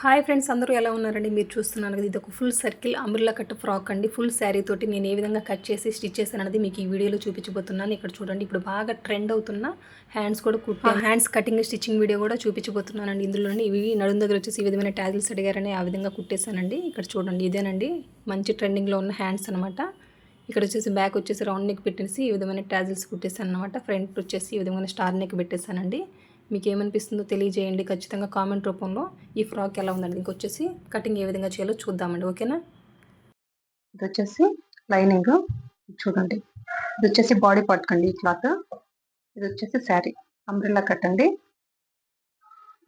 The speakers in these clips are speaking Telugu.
హాయ్ ఫ్రెండ్స్, అందరూ ఎలా ఉన్నారండి? మీరు చూస్తున్నారు కదా, ఇది ఒక full circle umbrella cut frock అండి. ఫుల్ శారీ తోటి నేను ఏ విధంగా కట్ చేసి స్టిచ్ చేశాను అనేది మీకు ఈ వీడియోలో చూపించబోతున్నాను. ఇక్కడ చూడండి, ఇప్పుడు బాగా ట్రెండ్ అవుతున్న హ్యాండ్స్ కూడా హ్యాండ్స్ కటింగ్ స్టిచ్చింగ్ వీడియో కూడా చూపించబోతున్నానండి. ఇందులోనే ఇవి నడుం దగ్గర వచ్చేసి ఈ విధమైన ట్యాజిల్స్ అడిగారని ఆ విధంగా కుట్టేశానండి. ఇక్కడ చూడండి, ఇదేనండి మంచి ట్రెండింగ్లో ఉన్న హ్యాండ్స్ అనమాట. ఇక్కడ వచ్చేసి బ్యాక్ వచ్చేసి రౌండ్ నెక్ పెట్టేసి ఈ విధమైన ట్యాజిల్స్ కుట్టేశాను అనమాట. ఫ్రంట్ వచ్చేసి ఈ విధమైన స్టార్ నెక్ పెట్టేశానండి. మీకు ఏమనిపిస్తుందో తెలియజేయండి ఖచ్చితంగా కామెంట్ రూపంలో. ఈ ఫ్రాక్ ఎలా ఉందండి? ఇంకొచ్చేసి కటింగ్ ఏ విధంగా చేయాలో చూద్దామండి, ఓకేనా? ఇది వచ్చేసి లైనింగ్ చూడండి, ఇది వచ్చేసి బాడీ పార్ట్ కండి ఈ క్లాత్. ఇది వచ్చేసి శారీ అంబ్రెల్లా కట్ అండి,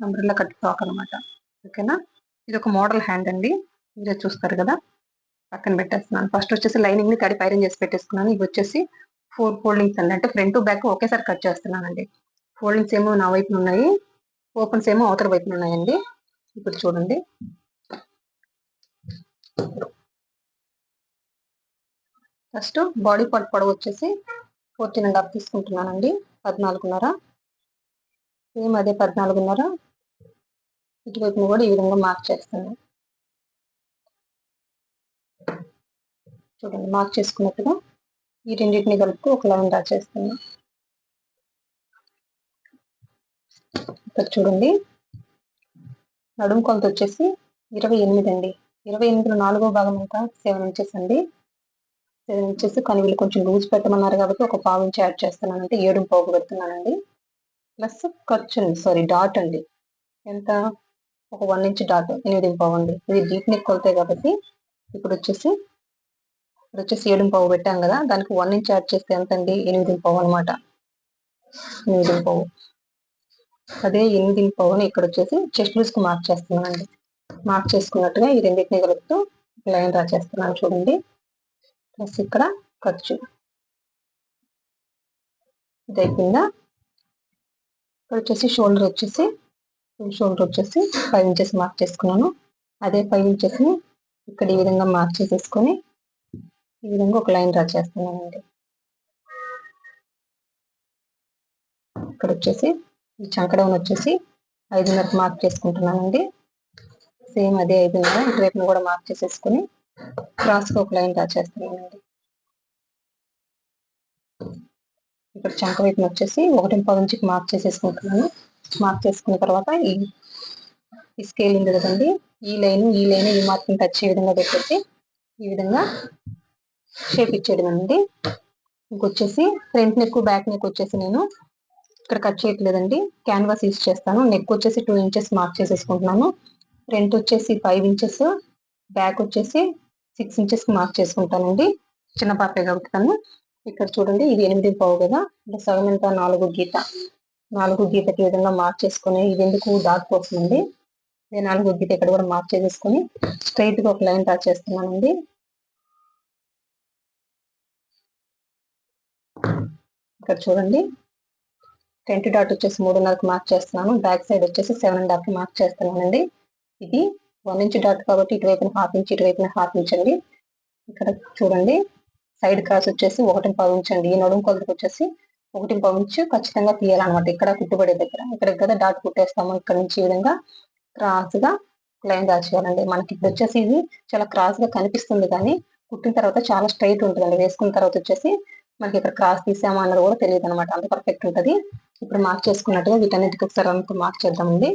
అంబ్రెల్లా కట్ ఫ్రాక్ అనమాట, ఓకేనా? ఇది ఒక మోడల్ హ్యాండ్ అండి, మీరే చూస్తారు కదా. పక్కన పెట్టేస్తున్నాను. ఫస్ట్ వచ్చేసి లైనింగ్ ని తడి పైరన్ చేసి పెట్టేసుకున్నాను. ఇవి వచ్చేసి 4 ఫోల్డింగ్స్ అండి, అంటే ఫ్రంట్ బ్యాక్ ఒకేసారి కట్ చేస్తున్నానండి. ఫోల్డింగ్స్ ఏమో నా వైపున ఉన్నాయి, ఓపెన్స్ ఏమో అవతల వైపున ఉన్నాయండి. ఇప్పుడు చూడండి, ఫస్ట్ బాడీ పార్ట్ పొడవు వచ్చేసి 14.5 తీసుకుంటున్నానండి, 14.5. సేమ్ అదే 14.5 ఇటువైపున కూడా ఈ విధంగా మార్క్ చేస్తాను. చూడండి, మార్క్ చేసుకున్నట్టుగా ఈ రెండింటిని కలుపుతూ ఒక లైన్ డ్రా చేస్తాను. ఇక్కడ చూడండి, నడుము కొలత వచ్చేసి 28 అండి. 28లో 4వ భాగం ఎంత? 7 ఇంచెస్ అండి. 7 ఇంచెస్, కానీ వీళ్ళు కొంచెం లూజ్ పెట్టమన్నారు కాబట్టి ఒక 1/2 ఇంచ్ యాడ్ చేస్తున్నాను, అంటే 7.5 పెడుతున్నానండి. ప్లస్ ఖర్చు అండి, సారీ డాట్ అండి, ఎంత? ఒక 1 ఇంచ్ డాట్, 8.5 అండి. ఇది డీప్ నెక్ కొలతే కాబట్టి ఇప్పుడు వచ్చేసి 7.5 పెట్టాం కదా, దానికి 1 ఇంచ్ యాడ్ చేస్తే ఎంత అండి? 8.5 అనమాట. 8.5. అదే 8.5 ఇక్కడ వచ్చేసి చెస్ట్ లూజ్ కి మార్క్ చేస్తున్నానండి. మార్క్ చేసుకున్నట్టుగా ఈ రెండింటిని కలుపుతూ లైన్ డ్రా చేస్తున్నాను చూడండి. ప్లస్ ఇక్కడ ఖర్చు ఇది అయిపోయిందా. ఇక్కడ వచ్చేసి షోల్డర్ వచ్చేసి 5 ఇంచెస్ మార్క్ చేసుకున్నాను. అదే 5 ఇంచెస్ ని ఇక్కడ ఈ విధంగా మార్క్ చేసేసుకొని ఈ విధంగా ఒక లైన్ డ్రా చేస్తున్నానండి. ఇక్కడ వచ్చేసి ఈ చంకడౌన్ వచ్చేసి 5.5 మార్క్ చేసుకుంటున్నానండి. సేమ్ అదే 5.5 ఇటువైపును కూడా మార్క్ చేసేసుకొని క్రాస్ గా ఒక లైన్ డ్రా చేస్తున్నానండి. ఇక్కడ చంక వైపున వచ్చేసి 1.5 ఇంచుకి మార్క్ చేసేసుకుంటున్నాను. మార్క్ చేసుకున్న తర్వాత ఈ స్కేల్ ఉంది కదండి, ఈ లైన్ ఈ మార్కింగ్ టచ్ ఈ విధంగా పెట్టేసి ఈ విధంగా షేప్ ఇచ్చేయడం అండి. ఇంకొచ్చేసి ఫ్రంట్ నెక్ బ్యాక్ నెక్ వచ్చేసి నేను ఇక్కడ కట్ చేయట్లేదండి, క్యాన్వాస్ యూస్ చేస్తాను. నెక్ వచ్చేసి 2 ఇంచెస్ మార్క్ చేసేసుకుంటున్నాను. ఫ్రంట్ వచ్చేసి 5 ఇంచెస్, బ్యాక్ వచ్చేసి 6 ఇంచెస్ మార్క్ చేసుకుంటానండి. చిన్న పాపే కాబట్టి. ఇక్కడ చూడండి, ఇది 8.5 కదా, అంటే సగం ఎంత? 4 గీత. 4 గీతకి ఈ విధంగా మార్క్ చేసుకుని, ఇది ఎందుకు? డాట్ కోసం అండి. 4 గీత ఇక్కడ కూడా మార్క్ చేసేసుకొని స్ట్రైట్ గా ఒక లైన్ డ్రా చేస్తున్నానండి. ఇక్కడ చూడండి, ఫ్రంట్ డాట్ వచ్చేసి 3.5కి మార్క్ చేస్తున్నాను. బ్యాక్ సైడ్ వచ్చేసి 7.5కి మార్క్ చేస్తున్నానండి. ఇది 1 ఇంచ్ డాట్ కాబట్టి ఇటువైపున 1/2 ఇంచ్, ఇటువైపున 1/2 ఇంచ్ అండి. ఇక్కడ చూడండి, సైడ్ క్రాస్ వచ్చేసి 1.5 ఇంచ్ అండి. ఈ నడుము కొలతకు వచ్చేసి 1.5 ఇంచ్ ఖచ్చితంగా తీయాలన్నమాట. ఇక్కడ కుట్టుబడే దగ్గర, ఇక్కడ కదా డాట్ కుట్టేస్తాము, ఇక్కడ నుంచి ఈ విధంగా క్రాస్ గా లైన్ దాచేయాలండి. మనకి ఇప్పుడు వచ్చేసి ఇది చాలా క్రాస్ గా కనిపిస్తుంది, కానీ కుట్టిన తర్వాత చాలా స్ట్రైట్ ఉంటుందండి. వేసుకున్న తర్వాత వచ్చేసి మనకి ఇక్కడ క్రాస్ తీసామా అన్నది కూడా తెలియదు అనమాట, అంత పర్ఫెక్ట్ ఉంటుంది. ఇప్పుడు మార్క్ చేసుకున్నట్టుగా వీటన్నిటికి ఒకసారి అంతా మార్క్ చేద్దామండి.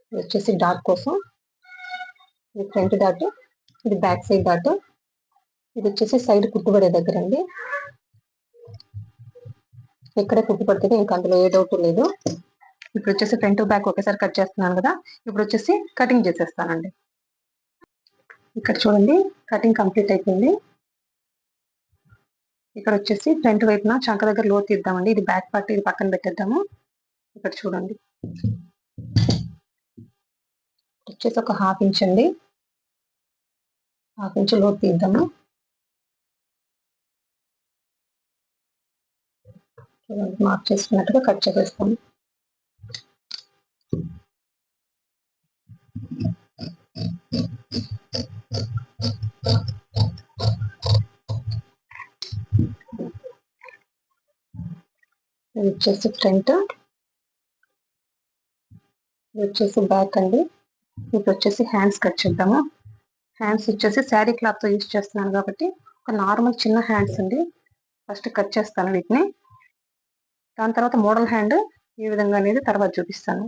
ఇది వచ్చేసి డాట్ కోసం, ఇది ఫ్రంట్ డాట్, ఇది బ్యాక్ సైడ్ డాట్, ఇది వచ్చేసి సైడ్ కుట్టుబడే దగ్గర అండి. ఇక్కడే కుట్టుపడుతుంది, ఇంకా అందులో ఏ డౌట్ లేదు. ఇప్పుడు వచ్చేసి ఫ్రంట్ బ్యాక్ ఒకేసారి కట్ చేస్తున్నాను కదా, ఇప్పుడు వచ్చేసి కటింగ్ చేసేస్తానండి. ఇక్కడ చూడండి, కటింగ్ కంప్లీట్ అయిపోయింది. ఇక్కడ వచ్చేసి ఫ్రంట్ వైపున చంక దగ్గర లోతు తీద్దామండి. ఇది బ్యాక్ పార్ట్, ఇది పక్కన పెట్టేద్దాము. ఇక్కడ చూడండి, వచ్చేసి ఒక 1/2 ఇంచ్ అండి, 1/2 ఇంచ్ లోతు తీద్దాము. చూడండి, మార్క్ చేసుకున్నట్టుగా కట్ చేసేస్తాము. ఇది వచ్చేసి ఫ్రంట్, ఇది వచ్చేసి బ్యాక్ అండి. ఇప్పుడు వచ్చేసి హ్యాండ్స్ కట్ చేద్దాము. హ్యాండ్స్ వచ్చేసి శారీ క్లాత్తో యూజ్ చేస్తున్నాను కాబట్టి ఒక నార్మల్ చిన్న హ్యాండ్స్ అండి. ఫస్ట్ కట్ చేస్తాను వీటిని. దాని తర్వాత మోడల్ హ్యాండ్ ఏ విధంగా అనేది తర్వాత చూపిస్తాను.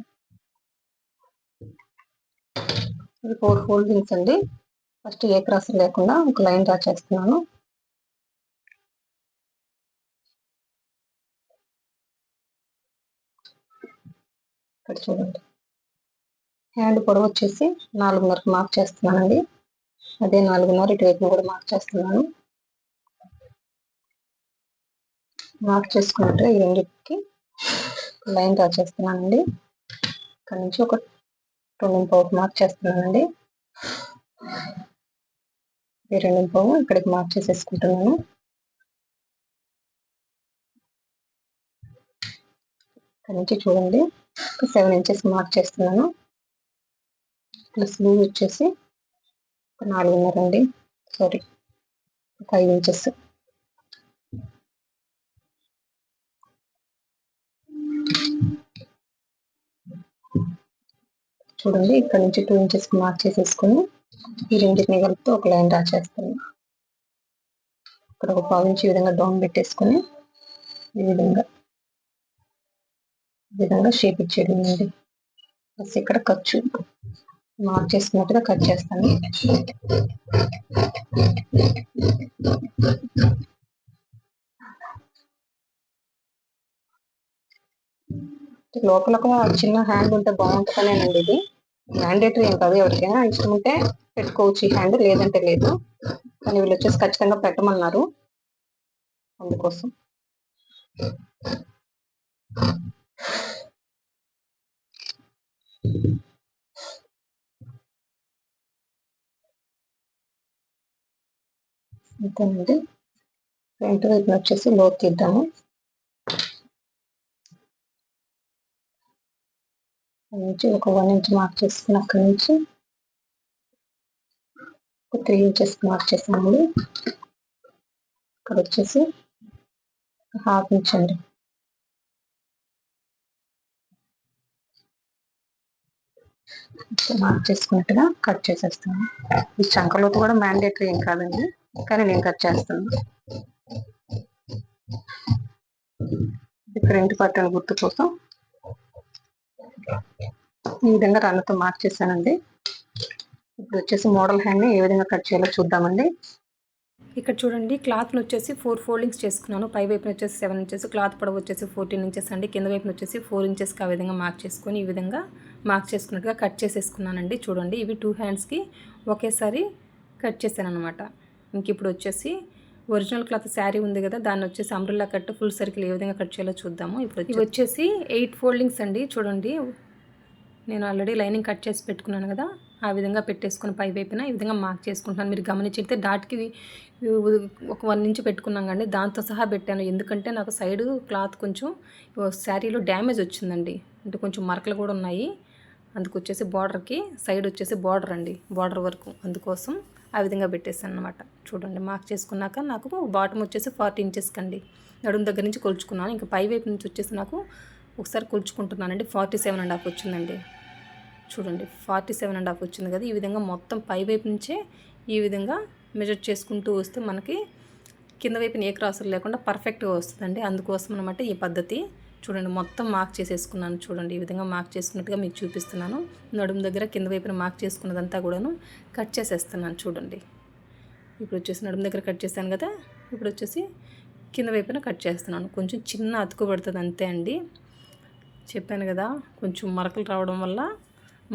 ఇది 4 ఫోల్డింగ్స్ అండి. ఫస్ట్ ఏ క్రాస్ లేకుండా ఒక లైన్ డ్రా చేస్తున్నాను. ఇక్కడ చూడండి, హ్యాండ్ పొడవు వచ్చేసి 4.5 మార్క్ చేస్తున్నానండి. అదే 4.5 ఇటువైపున కూడా మార్క్ చేస్తున్నాను. మార్క్ చేసుకున్నట్టు ఈ రెండింటికి లైన్ డ్రా చేస్తున్నానండి. ఇక్కడ నుంచి ఒక 2.5 మార్క్ చేస్తున్నానండి. ఈ 2.5 ఇక్కడికి మార్క్ చేసేసుకుంటున్నాను. ఇక్కడ నుంచి చూడండి 7 ఇంచెస్ మార్క్ చేస్తున్నాను. ప్లస్ లూజ్ వచ్చేసి 4.5 అండి, సారీ 5 ఇంచెస్. చూడండి ఇక్కడ నుంచి 2 ఇంచెస్ మార్క్ చేసేసుకొని ఈ రెండింటిని కలిపితే ఒక లైన్ డ్రా చేస్తాను. ఇక్కడ ఒక 1/4 ఇంచ్ ఈ విధంగా డౌన్ పెట్టేసుకొని ఈ విధంగా షేప్ ఇచ్చేది అండి. బస్ ఇక్కడ ఖర్చు మార్క్ చేసుకున్నట్టుగా కట్ చేస్తాను. లోపల ఒక చిన్న హ్యాండ్ ఉంటే బాగుంటుందనేనండి. ఇది మ్యాండేటరీ ఏం కాదు, ఎవరికైనా ఇష్టం ఉంటే పెట్టుకోవచ్చు ఈ హ్యాండ్, లేదంటే లేదు. కానీ వీళ్ళు వచ్చేసి ఖచ్చితంగా పెట్టమన్నారు, అందుకోసం. అంతేనండి. ఫ్రంట్ వైపున వచ్చేసి లోతు తీద్దాము. నుంచి ఒక 1 ఇంచ్ మార్క్ చేసుకుని అక్కడి నుంచి ఒక 3 ఇంచెస్ మార్క్ చేసామండి. ఇక్కడ వచ్చేసి 1/2 ఇంచ్ అండి. మార్క్ చేసుకున్నట్టుగా కట్ చేసేస్తాను. ఈ చంకలోతు కూడా మ్యాండేటరీ ఏం కాదండి, కానీ నేను కట్ చేస్తాను. ఫ్రంట్ పట్టాల గుర్తు కోసం ఈ విధంగా రన్నుతో మార్క్ చేశానండి. ఇప్పుడు వచ్చేసి మోడల్ హ్యాండ్ ఏ విధంగా కట్ చేయాలో చూద్దామండి. ఇక్కడ చూడండి, క్లాత్ను వచ్చేసి 4 ఫోల్డింగ్స్ చేసుకున్నాను. పై వైపున వచ్చేసి 7 ఇంచెస్, క్లాత్ పొడవు వచ్చేసి 14 ఇంచెస్ అండి. కింద వైపున వచ్చేసి 4 ఇంచెస్కి ఆ విధంగా మార్క్ చేసుకొని ఈ విధంగా మార్క్ చేసుకున్నట్టుగా కట్ చేసేసుకున్నానండి. చూడండి, ఇవి 2 హ్యాండ్స్కి ఒకేసారి కట్ చేశాను అనమాట. ఇంక ఇప్పుడు వచ్చేసి ఒరిజినల్ క్లాత్ శారీ ఉంది కదా, దాన్ని వచ్చేసి umbrella cut full circle a విధంగా కట్ చేయాలో చూద్దాము. ఇప్పుడు ఇవి వచ్చేసి 8 ఫోల్డింగ్స్ అండి. చూడండి, నేను ఆల్రెడీ లైనింగ్ కట్ చేసి పెట్టుకున్నాను కదా, ఆ విధంగా పెట్టేసుకొని పై వైపున ఈ విధంగా మార్క్ చేసుకుంటున్నాను. మీరు గమనించితే డాట్కి ఒక 1 ఇంచ్ పెట్టుకున్నాం కానీ దాంతో సహా పెట్టాను. ఎందుకంటే నాకు సైడ్ క్లాత్ కొంచెం శారీలో డ్యామేజ్ వచ్చిందండి, అంటే కొంచెం మరకలు కూడా ఉన్నాయి. అందుకొచ్చేసి బార్డర్కి సైడ్ వచ్చేసి బార్డర్ అండి, బార్డర్ వరకు, అందుకోసం ఆ విధంగా పెట్టేసాను అనమాట. చూడండి, మార్క్ చేసుకున్నాక నాకు బాటమ్ వచ్చేసి 40 ఇంచెస్ కండి. నడుము దగ్గర నుంచి కొలుచుకున్నాను. ఇంకా పై వైపు నుంచి వచ్చేసి నాకు ఒకసారి కొలుచుకుంటున్నానండి. 47.5 వచ్చిందండి. చూడండి, 47.5 వచ్చింది కదా. ఈ విధంగా మొత్తం పై వైపు నుంచే ఈ విధంగా మెజర్ చేసుకుంటూ వస్తే మనకి కింద వైపున ఏ క్రాసులు లేకుండా పర్ఫెక్ట్గా వస్తుందండి. అందుకోసం అనమాట ఈ పద్ధతి. చూడండి, మొత్తం మార్క్ చేసేసుకున్నాను. చూడండి, ఈ విధంగా మార్క్ చేసుకున్నట్టుగా మీకు చూపిస్తున్నాను. నడుము దగ్గర కింద వైపున మార్క్ చేసుకున్నదంతా కూడాను కట్ చేసేస్తున్నాను. చూడండి, ఇప్పుడు వచ్చేసి నడుము దగ్గర కట్ చేశాను కదా, ఇప్పుడు వచ్చేసి కింద వైపున కట్ చేస్తున్నాను. కొంచెం చిన్న అతుకు పడుతుంది అంతే అండి. చెప్పాను కదా, కొంచెం మరకలు రావడం వల్ల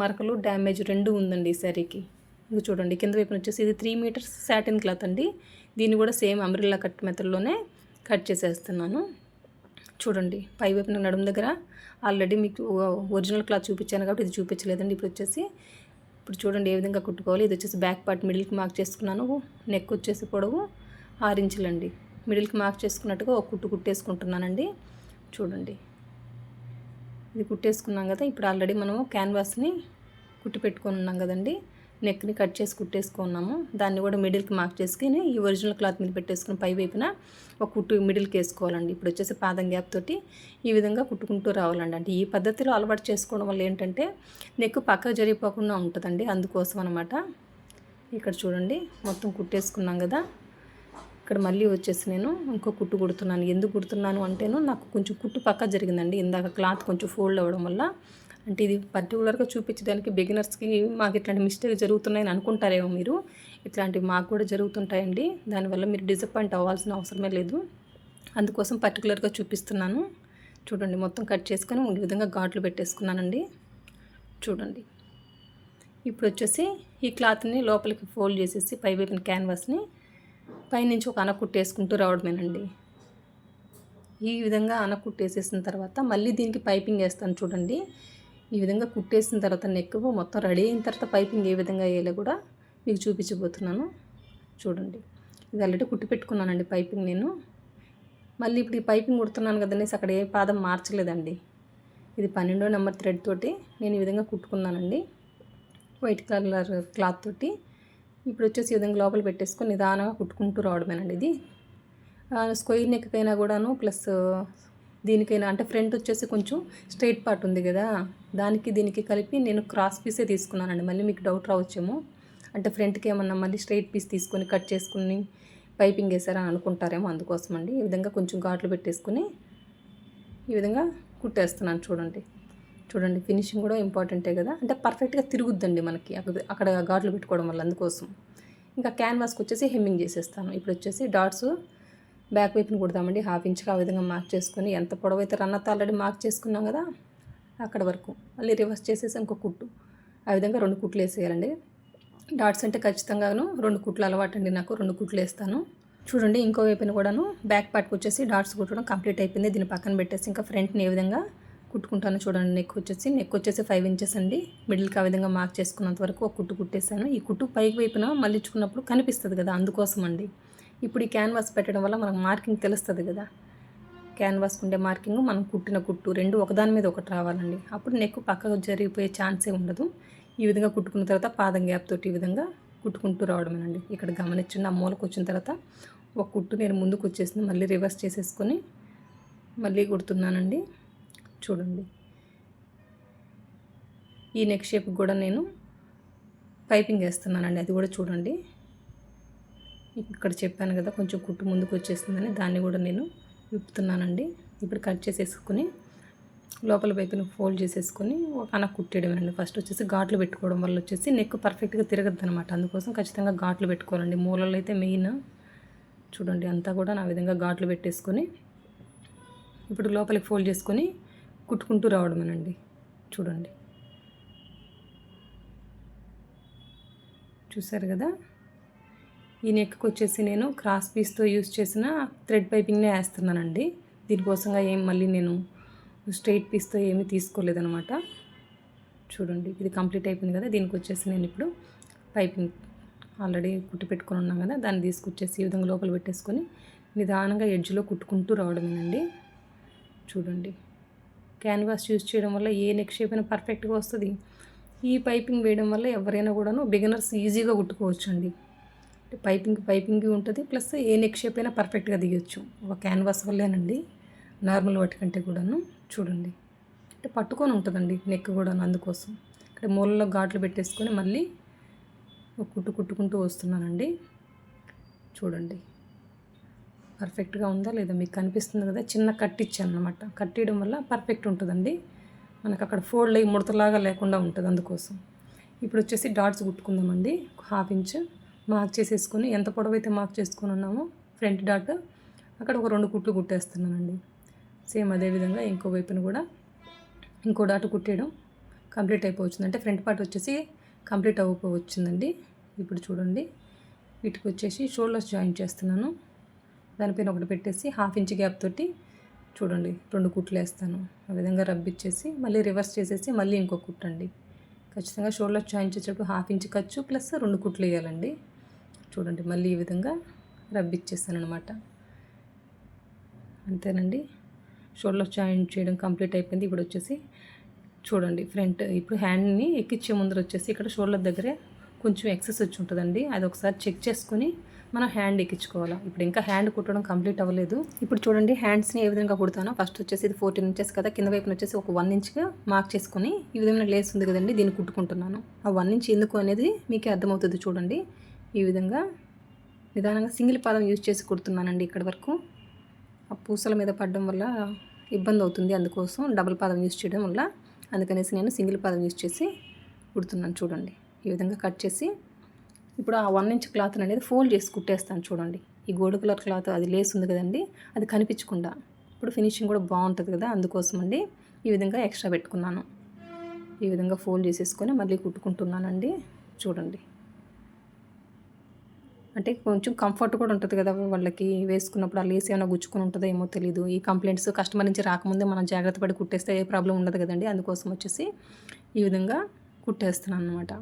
మరకలు డ్యామేజ్ 2 ఉందండి ఈ శారీకి. ఇంక చూడండి, కింద వైపున వచ్చేసి ఇది 3 మీటర్స్ సాటిన్ క్లాత్ అండి. దీన్ని కూడా సేమ్ అంబ్రెల్లా కట్ మెథడ్లోనే కట్ చేసేస్తున్నాను. చూడండి, పై వైపున నడుము దగ్గర ఆల్రెడీ మీకు ఒరిజినల్ క్లాత్ చూపించాను కాబట్టి ఇది చూపించలేదండి. ఇప్పుడు చూడండి ఏ విధంగా కుట్టుకోవాలి. ఇది వచ్చేసి బ్యాక్ పార్ట్ మిడిల్కి మార్క్ చేసుకున్నాను. నెక్ వచ్చేసి పొడవు 6 ఇంచులండి. మిడిల్కి మార్క్ చేసుకున్నట్టుగా ఒక కుట్టు కుట్టేసుకుంటున్నానండి. చూడండి, ఇది కుట్టేసుకున్నాం కదా. ఇప్పుడు ఆల్రెడీ మనము క్యాన్వాస్ని కుట్టి పెట్టుకొని ఉన్నాం కదండి. నెక్ని కట్ చేసి కుట్టేసుకున్నాము. దాన్ని కూడా మిడిల్కి మార్క్ చేసుకుని ఈ ఒరిజినల్ క్లాత్ మీద పెట్టేసుకుని పై వైపున ఒక కుట్టు మిడిల్కి వేసుకోవాలండి. ఇప్పుడు వచ్చేసి పాదం గ్యాప్ తోటి ఈ విధంగా కుట్టుకుంటూ రావాలండి. అంటే ఈ పద్ధతిలో అలవాటు చేసుకోవడం వల్ల ఏంటంటే నెక్ పక్కకు జరిగిపోకుండా ఉంటుందండి. అందుకోసం అనమాట. ఇక్కడ చూడండి మొత్తం కుట్టేసుకున్నాం కదా. ఇక్కడ మళ్ళీ వచ్చేసి నేను ఇంకో కుట్టు కుడుతున్నాను. ఎందుకు కుడుతున్నాను అంటేను నాకు కొంచెం కుట్టు పక్క జరిగిందండి. ఇందాక క్లాత్ కొంచెం ఫోల్డ్ అవ్వడం వల్ల. అంటే ఇది పర్టికులర్గా చూపించడానికి బిగినర్స్కి మాకు ఇట్లాంటి మిస్టేక్ జరుగుతున్నాయని అనుకుంటారేమో మీరు. ఇట్లాంటివి మాకు కూడా జరుగుతుంటాయండి. దానివల్ల మీరు డిసప్పాయింట్ అవ్వాల్సిన అవసరమే లేదు. అందుకోసం పర్టికులర్గా చూపిస్తున్నాను. చూడండి మొత్తం కట్ చేసుకొని ఈ విధంగా ఘాట్లు పెట్టేసుకున్నానండి. చూడండి ఇప్పుడు వచ్చేసి ఈ క్లాత్ని లోపలికి ఫోల్డ్ చేసేసి పై వైపున క్యాన్వాస్ని పైనుంచి ఒక కుట్టేసుకుంటూ రావడమేనండి. ఈ విధంగా కుట్టేసేసిన తర్వాత మళ్ళీ దీనికి పైపింగ్ వేస్తాను. చూడండి ఈ విధంగా కుట్టేసిన తర్వాత నెక్ మొత్తం రెడీ అయిన తర్వాత పైపింగ్ ఏ విధంగా వేయాలో కూడా మీకు చూపించబోతున్నాను. చూడండి ఇది ఆల్రెడీ కుట్టి పెట్టుకున్నానండి పైపింగ్ నేను. మళ్ళీ ఇప్పుడు ఈ పైపింగ్ కుడుతున్నాను కదనేసి అక్కడ ఏ పాదం మార్చలేదండి. ఇది 12వ నెంబర్ థ్రెడ్ తోటి నేను ఈ విధంగా కుట్టుకున్నానండి. వైట్ కలర్ క్లాత్ తోటి. ఇప్పుడు వచ్చేసి ఈ విధంగా లోపల పెట్టేసుకొని నిదానంగా కుట్టుకుంటూ రావడమేనండి. ఇది స్క్వేర్ నెక్కైనా కూడాను ప్లస్ దీనికైనా అంటే ఫ్రంట్ వచ్చేసి కొంచెం స్ట్రైట్ పార్ట్ ఉంది కదా, దానికి దీనికి కలిపి నేను క్రాస్ పీసే తీసుకున్నానండి. మళ్ళీ మీకు డౌట్ రావచ్చేమో, అంటే ఫ్రంట్కి ఏమన్నా మళ్ళీ స్ట్రైట్ పీస్ తీసుకొని కట్ చేసుకుని పైపింగ్ వేసారని అనుకుంటారేమో, అందుకోసం అండి. ఈ విధంగా కొంచెం ఘాట్లు పెట్టేసుకుని ఈ విధంగా కుట్టేస్తున్నాను. చూడండి ఫినిషింగ్ కూడా ఇంపార్టెంటే కదా, అంటే పర్ఫెక్ట్గా తిరుగుద్దండి మనకి అక్కడ ఘాట్లు పెట్టుకోవడం వల్ల. అందుకోసం ఇంకా క్యాన్వాస్కి వచ్చేసి హెమ్మింగ్ చేసేస్తాను. ఇప్పుడు వచ్చేసి డాట్స్ బ్యాక్ వైపుని కుడతామండి. 1/2 ఇంచ్కి ఆ విధంగా మార్క్ చేసుకొని, ఎంత పొడవైతే రన్నత్ ఆల్రెడీ మార్క్ చేసుకున్నాం కదా అక్కడ వరకు మళ్ళీ రివర్స్ చేసేసి ఇంకో కుట్టు ఆ విధంగా 2 కుట్లు వేసేయాలండి. డాట్స్ అంటే ఖచ్చితంగాను 2 కుట్లు అలవాటు అండి నాకు. 2 కుట్లు వేస్తాను. చూడండి ఇంకో వైపున కూడాను బ్యాక్ పార్ట్కి వచ్చేసి డాట్స్ కుట్టడం కంప్లీట్ అయిపోయింది. దీన్ని పక్కన పెట్టేసి ఇంకా ఫ్రంట్ని ఏ విధంగా కుట్టుకుంటాను చూడండి. నెక్ వచ్చేసి 5 ఇంచెస్ అండి. మిడిల్కి ఆ విధంగా మార్క్ చేసుకున్నంత వరకు ఒక కుట్టు కుట్టేసాను. ఈ కుట్టు పైకి వైపున మళ్ళించుకున్నప్పుడు కనిపిస్తుంది కదా, అందుకోసం అండి. ఇప్పుడు ఈ క్యాన్వాస్ పెట్టడం వల్ల మనకు మార్కింగ్ తెలుస్తుంది కదా, క్యాన్వాస్కి ఉండే మార్కింగ్ మనం కుట్టిన కుట్టు 2 ఒకదాని మీద ఒకటి రావాలండి. అప్పుడు నెక్ పక్కకు జరిగిపోయే ఛాన్సే ఉండదు. ఈ విధంగా కుట్టుకున్న తర్వాత పాదం గ్యాప్ తోటి ఈ విధంగా కుట్టుకుంటూ రావడమేనండి. ఇక్కడ గమనించండి, ఆ మూలకు వచ్చిన తర్వాత ఒక కుట్టు నేను ముందుకు వచ్చేసింది, మళ్ళీ రివర్స్ చేసేసుకొని మళ్ళీ కుడుతున్నానండి. చూడండి ఈ నెక్ షేప్ కూడా నేను పైపింగ్ వేస్తున్నానండి. అది కూడా చూడండి. ఇక్కడ చెప్పాను కదా కొంచెం కుట్టు ముందుకు వచ్చేసిందని, దాన్ని కూడా నేను విప్పుతున్నానండి. ఇప్పుడు కట్ చేసేసుకొని లోపల వైపున ఫోల్డ్ చేసేసుకొని ఒక కుట్టేయడమేనండి. ఫస్ట్ వచ్చేసి ఘాట్లు పెట్టుకోవడం వల్ల వచ్చేసి నెక్ పర్ఫెక్ట్గా తిరగద్దు అనమాట. అందుకోసం ఖచ్చితంగా ఘాట్లు పెట్టుకోవాలండి. మూలలు అయితే మెయిన్. చూడండి అంతా కూడా నా విధంగా ఘాట్లు పెట్టేసుకొని ఇప్పుడు లోపలికి ఫోల్డ్ చేసుకొని కుట్టుకుంటూ రావడమేనండి. చూడండి చూసారు కదా. ఈ నెక్కి వచ్చేసి నేను క్రాస్ పీస్తో యూస్ చేసిన థ్రెడ్ పైపింగ్నే వేస్తున్నానండి. దీనికోసంగా మళ్ళీ నేను స్ట్రైట్ పీస్తో ఏమీ తీసుకోలేదనమాట. చూడండి ఇది కంప్లీట్ అయిపోయింది కదా. దీనికి వచ్చేసి నేను ఇప్పుడు పైపింగ్ ఆల్రెడీ కుట్టి పెట్టుకొని ఉన్నాం కదా, దాన్ని తీసుకొచ్చేసి ఈ విధంగా లోపల పెట్టేసుకొని నిదానంగా ఎడ్జ్లో కుట్టుకుంటూ రావడమేనండి. చూడండి క్యాన్వాస్ యూస్ చేయడం వల్ల ఏ నెక్ షేప్ అయినా పర్ఫెక్ట్గా వస్తుంది. ఈ పైపింగ్ వేయడం వల్ల ఎవరైనా కూడాను బిగినర్స్ ఈజీగా కుట్టుకోవచ్చు అండి. పైపింగ్ ఉంటుంది, ప్లస్ ఏ నెక్ షేప్ అయినా పర్ఫెక్ట్గా దిగొచ్చు ఒక క్యాన్వాస్ వల్లేనండి, నార్మల్ వాటికంటే కూడాను. చూడండి అంటే పట్టుకొని ఉంటుందండి నెక్ కూడాను. అందుకోసం ఇక్కడ మూలలో ఘాట్లు పెట్టేసుకొని మళ్ళీ ఒక కుట్టు కుట్టుకుంటూ వస్తున్నానండి. చూడండి పర్ఫెక్ట్గా ఉందా లేదా మీకు కనిపిస్తుంది కదా. చిన్న కట్ ఇచ్చాను అనమాట. కట్టేయడం వల్ల పర్ఫెక్ట్ ఉంటుందండి. మనకు అక్కడ ఫోల్డ్ అయ్యి ముడతలాగా లేకుండా ఉంటుంది. అందుకోసం ఇప్పుడు వచ్చేసి డాట్స్ కుట్టుకుందామండి. 1/2 ఇంచ్ మార్క్ చేసేసుకొని, ఎంత పొడవైతే మార్క్ చేసుకొని ఉన్నామో ఫ్రంట్ డాట్ అక్కడ ఒక 2 కుట్లు కుట్టేస్తున్నానండి. సేమ్ అదేవిధంగా ఇంకో వైపున కూడా ఇంకో డాట్ కుట్టేయడం కంప్లీట్ అయిపోవచ్చింది. అంటే ఫ్రంట్ పార్ట్ వచ్చేసి కంప్లీట్ అయిపోవచ్చిందండి. ఇప్పుడు చూడండి వీటికి వచ్చేసి షోల్డర్స్ జాయింట్ చేస్తున్నాను. దానిపైన ఒకటి పెట్టేసి 1/2 ఇంచ్ గ్యాప్ తోటి చూడండి 2 కుట్లు వేస్తాను. ఆ విధంగా రబ్బిచ్చేసి మళ్ళీ రివర్స్ చేసేసి మళ్ళీ ఇంకో కుట్టండి. ఖచ్చితంగా షోల్డర్ జాయింట్ చేసేటప్పుడు 1/2 ఇంచ్ ఖర్చు ప్లస్ 2 కుట్లు వేయాలండి. చూడండి మళ్ళీ ఈ విధంగా రబ్బిచ్చేస్తాను అనమాట. అంతేనండి, షోల్డర్ జాయింట్ చేయడం కంప్లీట్ అయిపోయింది. ఇప్పుడు వచ్చేసి చూడండి ఫ్రంట్ ఇప్పుడు హ్యాండ్ని ఎక్కించే ముందర వచ్చేసి ఇక్కడ షోల్డర్ దగ్గరే కొంచెం ఎక్సెస్ వచ్చి ఉంటుందండి. అది ఒకసారి చెక్ చేసుకొని మనం హ్యాండ్ ఎక్కించుకోవాలి. ఇప్పుడు ఇంకా హ్యాండ్ కుట్టడం కంప్లీట్ అవ్వలేదు. ఇప్పుడు చూడండి హ్యాండ్స్ని ఏ విధంగా కుడతానో. ఫస్ట్ వచ్చేసి ఇది 14 ఇంచెస్ కదా, కింద వైపున వచ్చేసి ఒక 1 ఇంచ్గా మార్క్ చేసుకొని ఈ విధమైన లేస్ ఉంది కదండి, దీన్ని కుట్టుకుంటున్నాను. ఆ 1 ఇంచ్ ఎందుకు అనేది మీకే అర్థమవుతుంది చూడండి. ఈ విధంగా నిదానంగా సింగిల్ పాదం యూజ్ చేసి కుడుతున్నానండి. ఇక్కడి వరకు ఆ పూసల మీద పడడం వల్ల ఇబ్బంది అవుతుంది, అందుకోసం డబుల్ పాదం యూజ్ చేయడం వల్ల అందుకనేసి నేను సింగిల్ పాదం యూజ్ చేసి కుడుతున్నాను. చూడండి ఈ విధంగా కట్ చేసి ఇప్పుడు ఆ 1 ఇంచ్ క్లాత్ అనేది ఫోల్డ్ చేసి కుట్టేస్తాను. చూడండి ఈ గోల్డ్ కలర్ క్లాత్ అది లేస్ ఉంది కదండి, అది కనిపించకుండా ఇప్పుడు ఫినిషింగ్ కూడా బాగుంటుంది కదా, అందుకోసం అండి ఈ విధంగా ఎక్స్ట్రా పెట్టుకున్నాను. ఈ విధంగా ఫోల్డ్ చేసేసుకొని మళ్ళీ కుట్టుకుంటున్నానండి. చూడండి అంటే కొంచెం కంఫర్ట్ కూడా ఉంటుంది కదా వాళ్ళకి, వేసుకున్నప్పుడు ఆ లేస్ ఏమైనా గుచ్చుకొని ఉంటుందో ఏమో తెలియదు. ఈ కంప్లైంట్స్ కస్టమర్ నుంచి రాకముందే మనం జాగ్రత్త పడి కుట్టేస్తే ఏ ప్రాబ్లం ఉండదు కదండి, అందుకోసం వచ్చేసి ఈ విధంగా కుట్టేస్తున్నాను అనమాట.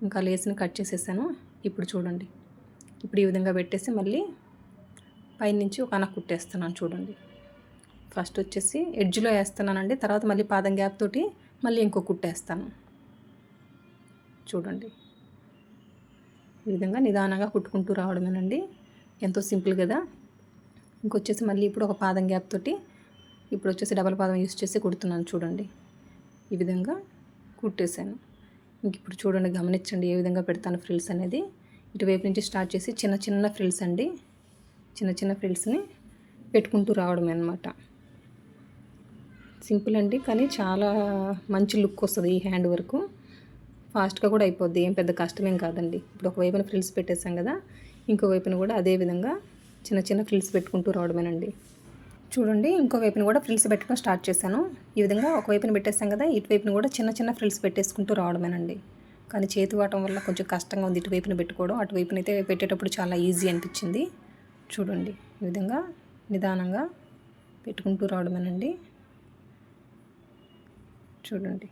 ఇంకా లేస్ని కట్ చేసేసాను. ఇప్పుడు చూడండి ఇప్పుడు ఈ విధంగా పెట్టేసి మళ్ళీ పైనుంచి ఒక అనకు కుట్టేస్తున్నాను. చూడండి ఫస్ట్ వచ్చేసి ఎడ్జ్లో వేస్తున్నానండి, తర్వాత మళ్ళీ పాదం గ్యాప్ తోటి మళ్ళీ ఇంకో కుట్టేస్తాను. చూడండి ఈ విధంగా నిదానంగా కుట్టుకుంటూ రావడమేనండి, ఎంతో సింపుల్ కదా. ఇంకొచ్చేసి మళ్ళీ ఇప్పుడు ఒక పాదం గ్యాప్ తోటి ఇప్పుడు వచ్చేసి డబల్ పాదం యూస్ చేసి కుడుతున్నాను. చూడండి ఈ విధంగా కుట్టేశాను. ఇంక ఇప్పుడు చూడండి గమనించండి ఏ విధంగా పెడతాను ఫ్రిల్స్ అనేది. ఇటువైపు నుంచి స్టార్ట్ చేసి చిన్న చిన్న ఫ్రిల్స్ అండి, చిన్న చిన్న ఫ్రిల్స్ని పెట్టుకుంటూ రావడమే అనమాట. సింపుల్ అండి, కానీ చాలా మంచి లుక్ వస్తుంది ఈ హ్యాండ్ వర్క్. ఫాస్ట్గా కూడా అయిపోద్ది, ఏం పెద్ద కష్టమేం కాదండి. ఇప్పుడు ఒకవైపున ఫ్రిల్స్ పెట్టేసాం కదా, ఇంకో వైపున కూడా అదే విధంగా చిన్న చిన్న ఫ్రిల్స్ పెట్టుకుంటూ రావడమేనండి. చూడండి ఇంకో వైపున కూడా ఫ్రిల్స్ పెట్టడం స్టార్ట్ చేశాను. ఈ విధంగా ఒకవైపున పెట్టేసాం కదా, ఇటువైపున కూడా చిన్న చిన్న ఫ్రిల్స్ పెట్టేసుకుంటూ రావడమేనండి. కానీ చేతి వాటం వల్ల కొంచెం కష్టంగా ఉంది ఇటువైపున పెట్టుకోవడం, అటువైపున అయితే పెట్టేటప్పుడు చాలా ఈజీ అనిపించింది. చూడండి ఈ విధంగా నిదానంగా పెట్టుకుంటూ రావడమేనండి. చూడండి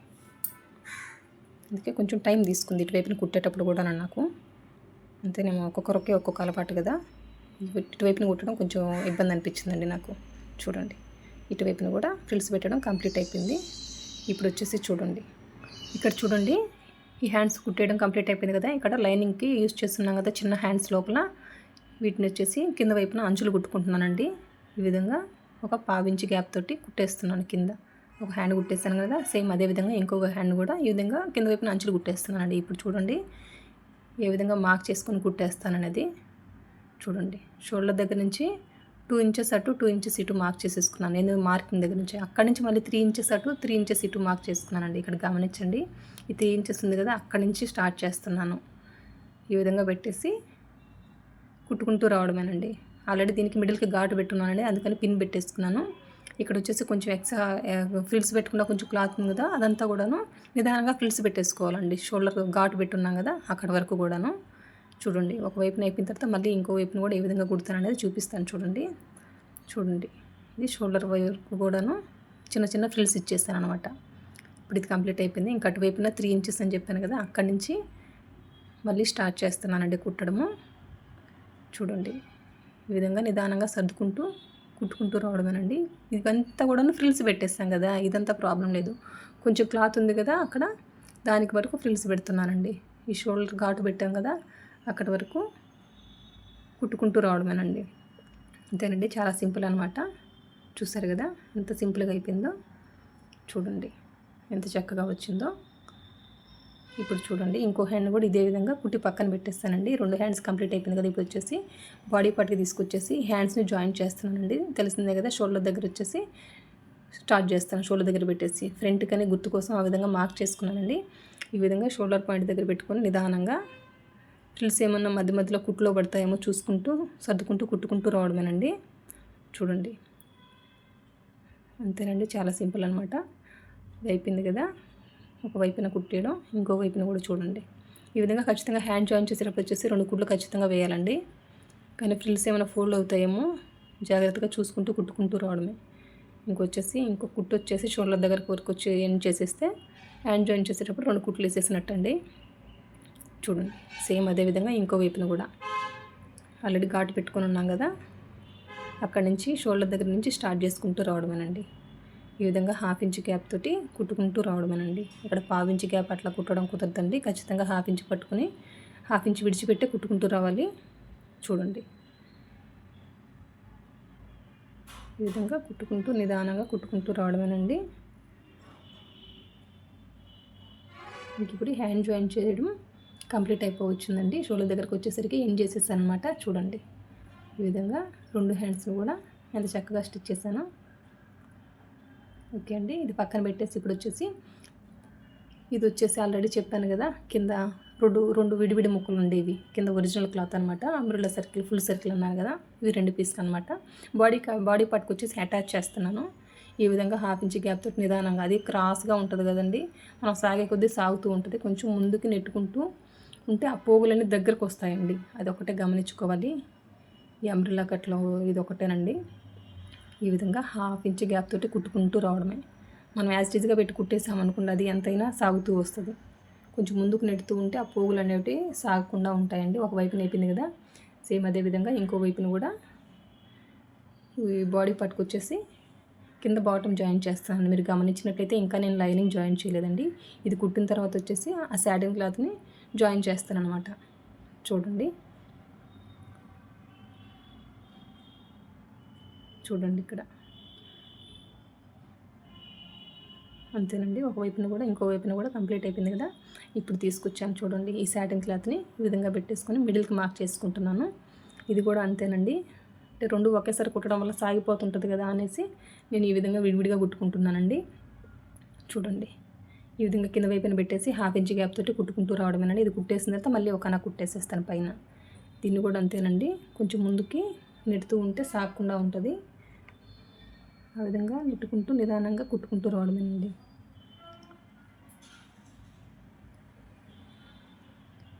అందుకే కొంచెం టైం తీసుకుంది ఇటువైపున కుట్టేటప్పుడు కూడా నాకు. అంతేనేమో ఒక్కొక్కరికి ఒక్కొక్క అలవాటు కదా, ఇటువైపున కుట్టడం కొంచెం ఇబ్బంది అనిపించిందండి నాకు. చూడండి ఇటువైపున కూడా ఫ్రిల్స్ పెట్టడం కంప్లీట్ అయిపోయింది. ఇప్పుడు వచ్చేసి చూడండి ఇక్కడ చూడండి ఈ హ్యాండ్స్ కుట్టేయడం కంప్లీట్ అయిపోయింది కదా. ఇక్కడ లైనింగ్కి యూజ్ చేస్తున్నాం కదా చిన్న హ్యాండ్స్ లోపల, వీటిని వచ్చేసి కింద వైపున అంచులు కుట్టుకుంటున్నానండి. ఈ విధంగా ఒక 1/2 ఇంచ్ గ్యాప్ తోటి కుట్టేస్తున్నాను. కింద ఒక హ్యాండ్ కుట్టేస్తాను కదా, సేమ్ అదే విధంగా ఇంకొక హ్యాండ్ కూడా ఈ విధంగా కింద వైపున అంచులు కుట్టేస్తున్నానండి. ఇప్పుడు చూడండి ఏ విధంగా మార్క్ చేసుకొని కుట్టేస్తాననేది. చూడండి షోల్డర్ దగ్గర నుంచి 2 ఇంచెస్ అటు 2 ఇంచెస్ ఇటు మార్క్ చేసేసుకున్నాను నేను మార్కింగ్ దగ్గర నుంచి. అక్కడి నుంచి మళ్ళీ 3 ఇంచెస్ అటు 3 ఇంచెస్ ఇటు మార్క్ చేసుకున్నానండి. ఇక్కడ గమనించండి ఈ 3 ఇంచెస్ ఉంది కదా, అక్కడి నుంచి స్టార్ట్ చేస్తున్నాను. ఈ విధంగా పెట్టేసి కుట్టుకుంటూ రావడమేనండి. ఆల్రెడీ దీనికి మిడిల్కి ఘాటు పెట్టున్నానండి, అందుకని పిన్ పెట్టేసుకున్నాను. ఇక్కడ వచ్చేసి కొంచెం ఎక్స్ట్రా ఫ్రిల్స్ పెట్టుకున్న కొంచెం క్లాత్ ఉంది కదా, అదంతా కూడాను నిదానంగా ఫ్రిల్స్ పెట్టేసుకోవాలండి. షోల్డర్ ఘాటు పెట్టున్నాం కదా అక్కడ వరకు కూడాను. చూడండి ఒకవైపున అయిపోయిన తర్వాత మళ్ళీ ఇంకో వైపున కూడా ఏ విధంగా కుడతాను అనేది చూపిస్తాను. చూడండి చూడండి ఇది షోల్డర్ వైపు కూడాను చిన్న చిన్న ఫ్రిల్స్ ఇచ్చేస్తాను అనమాట. ఇప్పుడు ఇది కంప్లీట్ అయిపోయింది. ఇంకా అటువైపున 3 ఇంచెస్ అని చెప్పాను కదా, అక్కడి నుంచి మళ్ళీ స్టార్ట్ చేస్తున్నానండి కుట్టడము. చూడండి ఈ విధంగా నిదానంగా సర్దుకుంటూ కుట్టుకుంటూ రావడమేనండి. ఇదంతా కూడా ఫ్రిల్స్ పెట్టేస్తాం కదా, ఇదంతా ప్రాబ్లం లేదు. కొంచెం క్లాత్ ఉంది కదా అక్కడ, దానికి వరకు ఫ్రిల్స్ పెడుతున్నానండి. ఈ షోల్డర్ ఘాటు పెట్టాం కదా అక్కడి వరకు కుట్టుకుంటూ రావడమేనండి. అంతేనండి, చాలా సింపుల్ అనమాట. చూసారు కదా ఎంత సింపుల్గా అయిపోయిందో. చూడండి ఎంత చక్కగా వచ్చిందో. ఇప్పుడు చూడండి ఇంకో హ్యాండ్ కూడా ఇదే విధంగా కుట్టి పక్కన పెట్టేస్తానండి. 2 హ్యాండ్స్ కంప్లీట్ అయిపోయింది కదా. ఇప్పుడు వచ్చేసి బాడీ పార్ట్కి తీసుకొచ్చేసి హ్యాండ్స్ని జాయిన్ చేస్తున్నానండి. తెలిసిందే కదా, షోల్డర్ దగ్గర వచ్చేసి స్టార్ట్ చేస్తాను. షోల్డర్ దగ్గర పెట్టేసి ఫ్రంట్ కానీ గుర్తు కోసం ఆ విధంగా మార్క్ చేసుకున్నానండి. ఈ విధంగా షోల్డర్ పాయింట్ దగ్గర పెట్టుకొని నిదానంగా ఫ్రిల్స్ ఏమన్నా మధ్య మధ్యలో కుట్లో పడతాయేమో చూసుకుంటూ సర్దుకుంటూ కుట్టుకుంటూ రావడమేనండి. చూడండి అంతేనండి, చాలా సింపుల్ అనమాట. ఇది అయిపోయింది కదా, ఒక వైపున కుట్టేయడం, ఇంకో వైపున కూడా చూడండి. ఈ విధంగా ఖచ్చితంగా హ్యాండ్ జాయిన్ చేసేటప్పుడు వచ్చేసి 2 కుట్లు ఖచ్చితంగా వేయాలండి. కానీ ఫ్రిల్స్ ఏమైనా ఫోల్డ్ అవుతాయేమో జాగ్రత్తగా చూసుకుంటూ కుట్టుకుంటూ రావడమే. ఇంకొచ్చేసి ఇంకో కుట్టు వచ్చేసి షోల్డర్ దగ్గరకు వరకు వచ్చి ఎండ్ చేసేస్తే హ్యాండ్ జాయిన్ చేసేటప్పుడు 2 కుట్లు వేసేసినట్టండి. చూడండి సేమ్ అదే విధంగా ఇంకో వైపున కూడా ఆల్రెడీ ఘాటు పెట్టుకొని ఉన్నాం కదా, అక్కడి నుంచి షోల్డర్ దగ్గర నుంచి స్టార్ట్ చేసుకుంటూ రావడమేనండి. ఈ విధంగా 1/2 ఇంచ్ గ్యాప్ తోటి కుట్టుకుంటూ రావడమేనండి. ఇక్కడ 1/4 ఇంచ్ గ్యాప్ అట్లా కుట్టడం కుదరదండి. ఖచ్చితంగా 1/2 ఇంచ్ పట్టుకొని 1/2 ఇంచ్ విడిచిపెట్టి కుట్టుకుంటూ రావాలి. చూడండి ఈ విధంగా కుట్టుకుంటూ నిదానంగా కుట్టుకుంటూ రావడమేనండి. మీకు ఇప్పుడు హ్యాండ్ జాయిన్ చేయడం కంప్లీట్ అయిపోవచ్చుందండి. షోల్డర్ దగ్గరకు వచ్చేసరికి ఎండ్ చేసేసాను అనమాట. చూడండి ఈ విధంగా 2 హ్యాండ్స్ని కూడా ఎంత చక్కగా స్టిచ్ చేశాను. ఓకే అండి, ఇది పక్కన పెట్టేసి ఇప్పుడు వచ్చేసి ఇది వచ్చేసి ఆల్రెడీ చెప్పాను కదా, కింద రెండు విడివిడి ముక్కలు ఉండేవి. కింద ఒరిజినల్ క్లాత్ అనమాట. అంబ్రెల్లా సర్కిల్ ఫుల్ సర్కిల్ అన్నాను కదా, ఇవి 2 పీస్లు అనమాట. బాడీ పార్ట్కి వచ్చేసి అటాచ్ చేస్తున్నాను. ఈ విధంగా 1/2 ఇంచ్ గ్యాప్ తోటి నిదానంగా, అది క్రాస్గా ఉంటుంది కదండి, మనం సాగే కొద్దీ సాగుతూ ఉంటుంది. కొంచెం ముందుకు నెట్టుకుంటూ ఉంటే ఆ పోగులన్నీ దగ్గరకు వస్తాయండి. అది ఒకటే గమనించుకోవాలి. ఈ అంబ్రెల్లా కట్లో ఇది ఒకటేనండి. ఈ విధంగా 1/2 ఇంచ్ గ్యాప్ తోటి కుట్టుకుంటూ రావడమే. మనం యాజ్ టీజ్గా పెట్టి కుట్టేసామనుకోండి, అది ఎంతైనా సాగుతూ వస్తుంది. కొంచెం ముందుకు నెడుతూ ఉంటే ఆ పోగులు అనేవి సాగకుండా ఉంటాయండి. ఒకవైపు నేపింది కదా, సేమ్ అదే విధంగా ఇంకో వైపును కూడా ఈ బాడీ పార్ట్కి వచ్చేసి కింద బాటమ్ జాయిన్ చేస్తాను. మీరు గమనించినట్లయితే ఇంకా నేను లైనింగ్ జాయిన్ చేయలేదండి. ఇది కుట్టిన తర్వాత వచ్చేసి ఆ సాటిన్ క్లాత్ని జాయిన్ చేస్తాను అనమాట. చూడండి ఇక్కడ అంతేనండి. ఒకవైపున కూడా ఇంకో వైపున కూడా కంప్లీట్ అయిపోయింది కదా. ఇప్పుడు తీసుకొచ్చాను చూడండి, ఈ సాటిన్ క్లాత్ని ఈ విధంగా పెట్టేసుకొని మిడిల్కి మార్క్ చేసుకుంటున్నాను. ఇది కూడా అంతేనండి. అంటే 2 ఒకేసారి కుట్టడం వల్ల సాగిపోతుంటుంది కదా అనేసి నేను ఈ విధంగా విడివిడిగా కుట్టుకుంటున్నానండి. చూడండి ఈ విధంగా కింద వైపున పెట్టేసి 1/2 ఇంచ్ గ్యాప్ తోటి కుట్టుకుంటూ రావడమేనండి. ఇది కుట్టేసిన తర్వాత మళ్ళీ ఒక కన్నా కుట్టేసేస్తాను పైన. దీన్ని కూడా అంతేనండి, కొంచెం ముందుకి నెడుతూ ఉంటే సాగకుండా ఉంటుంది. ఆ విధంగా నెట్టుకుంటూ నిదానంగా కుట్టుకుంటూ రావడమేనండి.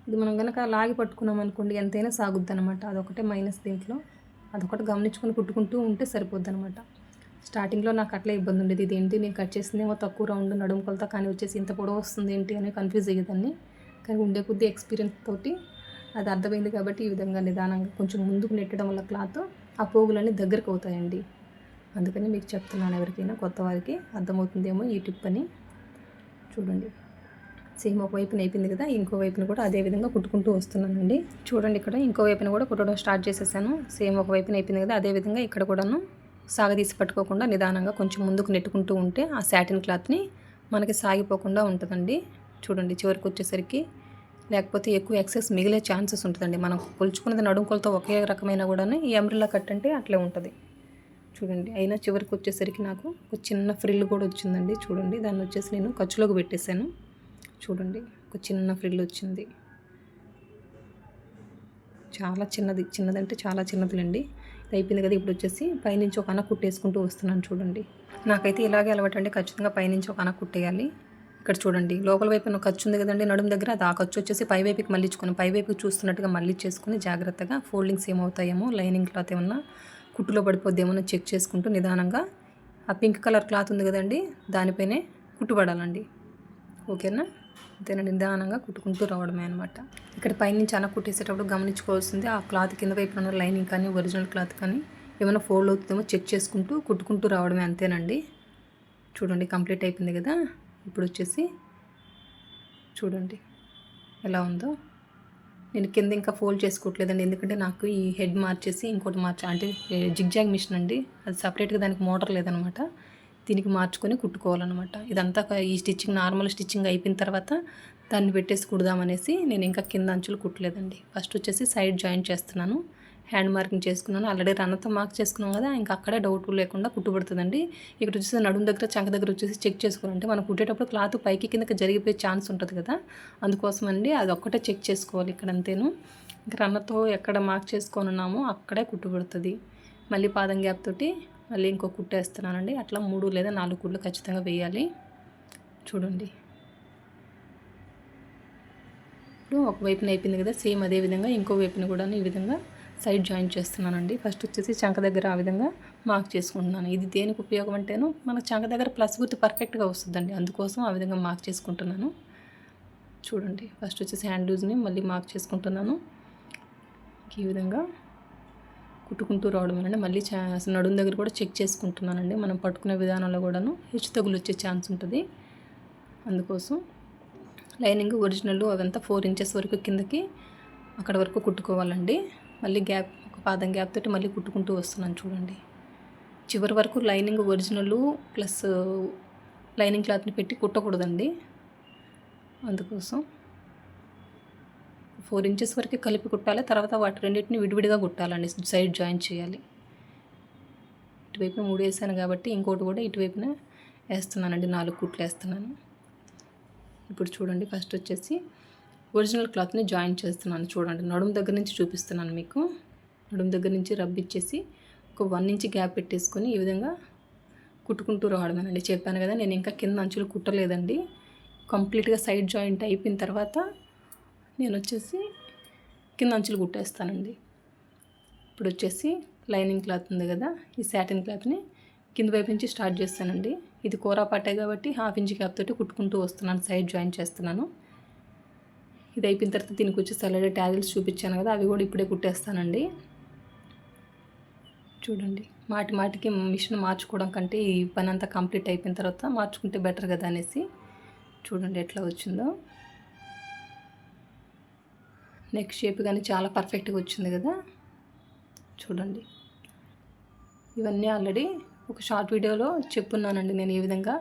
ఇది మనం కనుక లాగి పట్టుకున్నాం అనుకోండి, ఎంతైనా సాగుద్ది అనమాట. అదొకటే మైనస్ దీంట్లో. అదొకటి గమనించుకొని కుట్టుకుంటూ ఉంటే సరిపోద్ది అనమాట. స్టార్టింగ్లో నాకు అట్లే ఇబ్బంది ఉండేది. ఇది ఏంటి నేను కట్ చేసిందేమో తక్కువ రౌండ్ నడుము కొలత, కానీ వచ్చేసి ఇంత పొడవు వస్తుంది ఏంటి అని కన్ఫ్యూజ్ అయ్యేదాన్ని. కానీ ఉండే కొద్దీ ఎక్స్పీరియన్స్ తోటి అది అర్థమైంది కాబట్టి ఈ విధంగా నిదానంగా కొంచెం ముందుకు నెట్టడం వల్ల క్లాత్ ఆ పోగులన్నీ దగ్గరకు అవుతాయండి. అందుకని మీకు చెప్తున్నాను, ఎవరికైనా కొత్త వారికి అర్థమవుతుందేమో ఈ టిప్ అని. చూడండి సేమ్ ఒక వైపున అయిపోయింది కదా, ఇంకో వైపున కూడా అదే విధంగా కుట్టుకుంటూ వస్తున్నానండి. చూడండి ఇక్కడ ఇంకో వైపున కూడా కుట్టడం స్టార్ట్ చేసేసాను. సేమ్ ఒక వైపున అయిపోయింది కదా, అదే విధంగా ఇక్కడ కూడాను సాగదీసి పట్టుకోకుండా నిదానంగా కొంచెం ముందుకు నెట్టుకుంటూ ఉంటే ఆ సాటిన్ క్లాత్ని మనకి సాగిపోకుండా ఉంటుందండి. చూడండి చివరికి వచ్చేసరికి, లేకపోతే ఎక్కువ ఎక్సెస్ మిగిలే ఛాన్సెస్ ఉంటుందండి. మనం కొలుచుకున్నది నడుము కొలత ఒకే రకమైన కూడా ఈ అంబ్రెల్లా కట్ అంటే అట్లే ఉంటుంది. చూడండి అయినా చివరికి వచ్చేసరికి నాకు ఒక చిన్న ఫ్రిల్ కూడా వచ్చిందండి. చూడండి దాన్ని వచ్చేసి నేను ఖర్చులోకి పెట్టేశాను. చూడండి ఒక చిన్న ఫ్రిల్ వచ్చింది, చాలా చిన్నదంటే చాలా చిన్నదిలేండి. ఇది అయిపోయింది కదా, ఇప్పుడు వచ్చేసి పైనుంచి ఒక అన కుట్టేసుకుంటూ వస్తున్నాను. చూడండి నాకైతే ఇలాగే అలవాటండి, ఖచ్చితంగా పైనుంచి ఒక అన కుట్టేయాలి. ఇక్కడ చూడండి లోపల వైపున ఖర్చు ఉంది కదండి నడుము దగ్గర, అది ఆ ఖర్చు వచ్చేసి పై వైపుకి మళ్ళించుకొని పై వైపుకి చూస్తున్నట్టుగా మళ్ళించేసుకొని జాగ్రత్తగా ఫోల్డింగ్స్ ఏమవుతాయేమో, లైనింగ్ క్లాత్ ఏమన్నా కుట్టులో పడిపోద్దేమో చెక్ చేసుకుంటూ నిదానంగా ఆ పింక్ కలర్ క్లాత్ ఉంది కదండి దానిపైనే కుట్టుబడాలండి. ఓకేనా, అంతేనండి. నిదానంగా కుట్టుకుంటూ రావడమే అనమాట. ఇక్కడ పైనుంచి అన్న కుట్టేసేటప్పుడు గమనించుకోవాల్సింది ఆ క్లాత్ కింద వైపున ఉన్న లైనింగ్ కానీ ఒరిజినల్ క్లాత్ కానీ ఏమైనా ఫోల్డ్ అవుతుందేమో చెక్ చేసుకుంటూ కుట్టుకుంటూ రావడమే, అంతేనండి. చూడండి కంప్లీట్ అయిపోయింది కదా. ఇప్పుడు వచ్చేసి చూడండి ఎలా ఉందో. నేను కింద ఇంకా ఫోల్డ్ చేసుకోవట్లేదండి, ఎందుకంటే నాకు ఈ హెడ్ మార్చేసి ఇంకోటి అంటే జిగ్జాగ్ మిషన్ అండి, అది సపరేట్గా దానికి మోటార్ లేదనమాట. దీనికి మార్చుకొని కుట్టుకోవాలన్నమాట. ఇదంతా ఈ స్టిచ్చింగ్ నార్మల్ స్టిచ్చింగ్ అయిపోయిన తర్వాత దాన్ని పెట్టేసి కుడదామనేసి నేను ఇంకా కింద అంచులు కుట్టలేదండి. ఫస్ట్ వచ్చేసి సైడ్ జాయిన్ చేస్తున్నాను, హ్యాండ్ మార్కింగ్ చేసుకున్నాను. ఆల్రెడీ రన్నతో మార్క్ చేసుకున్నాం కదా, ఇంకా అక్కడే డౌట్ లేకుండా కుట్టుబడుతుందండి. ఇక్కడ వచ్చేసి నడుము దగ్గర చంక దగ్గర వచ్చేసి చెక్ చేసుకోవాలంటే మనం కుట్టేటప్పుడు క్లాత్ పైకి కిందకి జరిగిపోయే ఛాన్స్ ఉంటుంది కదా, అందుకోసం అండి అది ఒక్కటే చెక్ చేసుకోవాలి ఇక్కడ, అంతేను. ఇంకా రన్నతో ఎక్కడ మార్క్ చేసుకొని ఉన్నామో అక్కడే కుట్టుబడుతుంది. మళ్ళీ పాదం గ్యాప్ తోటి మళ్ళీ ఇంకో కుట్టు వేస్తున్నానండి. అట్లా 3 లేదా 4 కుట్లు ఖచ్చితంగా వేయాలి. చూడండి ఇప్పుడు ఒక వైపున అయిపోయింది కదా, సేమ్ అదే విధంగా ఇంకో వైపున కూడా ఈ విధంగా సైడ్ జాయిన్ చేస్తున్నానండి. ఫస్ట్ వచ్చేసి చంక దగ్గర ఆ విధంగా మార్క్ చేసుకుంటున్నాను. ఇది దేనికి ఉపయోగం అంటేను మనకు చంక దగ్గర ప్లస్ గుర్తు పర్ఫెక్ట్గా వస్తుందండి, అందుకోసం ఆ విధంగా మార్క్ చేసుకుంటున్నాను. చూడండి ఫస్ట్ వచ్చేసి హ్యాండ్ లూజ్ని మళ్ళీ మార్క్ చేసుకుంటున్నాను. ఈ విధంగా కుట్టుకుంటూ రావడమేనండి. మళ్ళీ నడుం దగ్గర కూడా చెక్ చేసుకుంటున్నానండి. మనం పట్టుకునే విధానంలో కూడాను హెచ్చు తగులు వచ్చే ఛాన్స్ ఉంటుంది. అందుకోసం లైనింగ్ ఒరిజినల్ అదంతా 4 ఇంచెస్ వరకు కిందకి అక్కడ వరకు కుట్టుకోవాలండి. మళ్ళీ గ్యాప్ ఒక పాదం గ్యాప్ తోటి మళ్ళీ కుట్టుకుంటూ వస్తున్నాను చూడండి. చివరి వరకు లైనింగ్ ఒరిజినల్ ప్లస్ లైనింగ్ క్లాత్ని పెట్టి కుట్టకూడదండి. అందుకోసం 4 ఇంచెస్ వరకు కలిపి కుట్టాలి. తర్వాత వాటి రెండింటిని విడివిడిగా కుట్టాలండి. సైడ్ జాయిన్ చేయాలి. ఇటువైపున 3 వేసాను కాబట్టి ఇంకోటి కూడా ఇటువైపున వేస్తున్నానండి. 4 కుట్లు వేస్తున్నాను. ఇప్పుడు చూడండి, ఫస్ట్ వచ్చేసి ఒరిజినల్ క్లాత్ని జాయిన్ చేస్తున్నాను చూడండి. నడుము దగ్గర నుంచి చూపిస్తున్నాను మీకు. నడుము దగ్గర నుంచి రబ్ ఇచ్చేసి ఒక 1 ఇంచ్ గ్యాప్ పెట్టేసుకొని ఈ విధంగా కుట్టుకుంటూ రావడమేనండి. చెప్పాను కదా, నేను ఇంకా కింద అంచులు కుట్టలేదండి. కంప్లీట్గా సైడ్ జాయింట్ అయిపోయిన తర్వాత నేను వచ్చేసి కింద అంచులు కుట్టేస్తానండి. ఇప్పుడు వచ్చేసి లైనింగ్ క్లాత్ ఉంది కదా, ఈ సాటిన్ క్లాత్ని కింద వైపు నుంచి స్టార్ట్ చేస్తానండి. ఇది కూర పట్టే కాబట్టి 1/2 ఇంచ్ గ్యాప్ తోటి కుట్టుకుంటూ వస్తున్నాను. సైడ్ జాయిన్ చేస్తున్నాను. ఇది అయిపోయిన తర్వాత దీనికి వచ్చేసి ఆల్రెడీ ట్యాజిల్స్ చూపించాను కదా, అవి కూడా ఇప్పుడే కుట్టేస్తానండి. చూడండి, మాటికి మిషన్ మార్చుకోవడం కంటే ఈ పని అంతా కంప్లీట్ అయిపోయిన తర్వాత మార్చుకుంటే బెటర్ కదా అనేసి. చూడండి ఎట్లా వచ్చిందో. నెక్ షేప్ కానీ చాలా పర్ఫెక్ట్గా వచ్చింది కదా. చూడండి, ఇవన్నీ ఆల్రెడీ ఒక షార్ట్ వీడియోలో చెప్పున్నానండి నేను ఏ విధంగా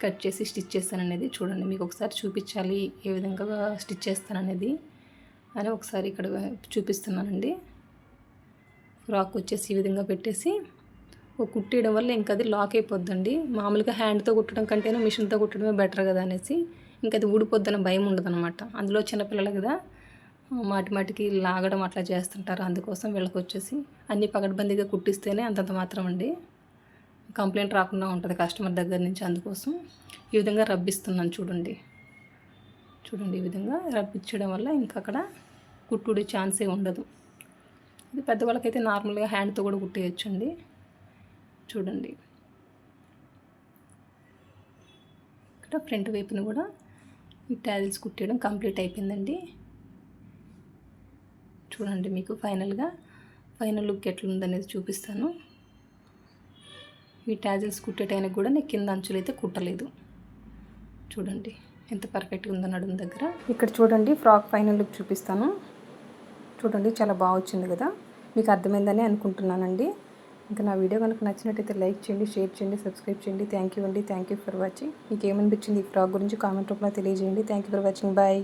కట్ చేసి స్టిచ్ చేస్తాననేది. చూడండి, మీకు ఒకసారి చూపించాలి ఏ విధంగా స్టిచ్ చేస్తాననేది అని ఒకసారి ఇక్కడ చూపిస్తున్నానండి. ఫ్రాక్ వచ్చేసి ఈ విధంగా పెట్టేసి ఒక కుట్టేయడం వల్ల ఇంకా అది లాక్ అయిపోద్దండి. మామూలుగా హ్యాండ్తో కుట్టడం కంటేనే మిషన్తో కుట్టడమే బెటర్ కదా అనేసి, ఇంకా అది ఊడిపోద్దన్న భయం ఉండదన్నమాట. అందులో చిన్నపిల్లలు కదా, మాటికి లాగడం అట్లా చేస్తుంటారు. అందుకోసం వీళ్ళకి వచ్చేసి అన్నీ పగడ్బందీగా కుట్టిస్తేనే అంతంత మాత్రం అండి కంప్లైంట్ రాకుండా ఉంటుంది కస్టమర్ దగ్గర నుంచి. అందుకోసం ఈ విధంగా రబ్బిస్తున్నాను చూడండి. ఈ విధంగా రబ్బిచ్చడం వల్ల ఇంకా అక్కడ కుట్టుడే ఛాన్సే ఉండదు. ఇది పెద్దవాళ్ళకైతే నార్మల్గా హ్యాండ్తో కూడా కుట్టేయచ్చండి. చూడండి, ఇక్కడ ఫ్రంట్ వైపున కూడా ఈ ట్యాజిల్స్ కుట్టేయడం కంప్లీట్ అయిపోయిందండి. చూడండి, మీకు ఫైనల్ లుక్ ఎట్లుందనేది చూపిస్తాను. ఈ ట్యాజిల్స్ కుట్టేటానికి కూడా నేను కింద అంచులు అయితే కుట్టలేదు. చూడండి ఎంత పర్ఫెక్ట్గా ఉందో నడుము దగ్గర. ఇక్కడ చూడండి, ఫ్రాక్ ఫైనల్ లుక్ చూపిస్తాను. చూడండి, చాలా బాగా వచ్చింది కదా. మీకు అర్థమైందని అనుకుంటున్నానండి. ఇంకా నా వీడియో కనుక నచ్చినట్టయితే లైక్ చేయండి, షేర్ చేయండి, సబ్స్క్రైబ్ చేయండి. థ్యాంక్ యూ అండి. Thank you for watching. మీకు ఏమనిపించింది ఈ ఫ్రాక్ గురించి కామెంట్ రూపంలో తెలియజేయండి. Thank you for watching. Bye.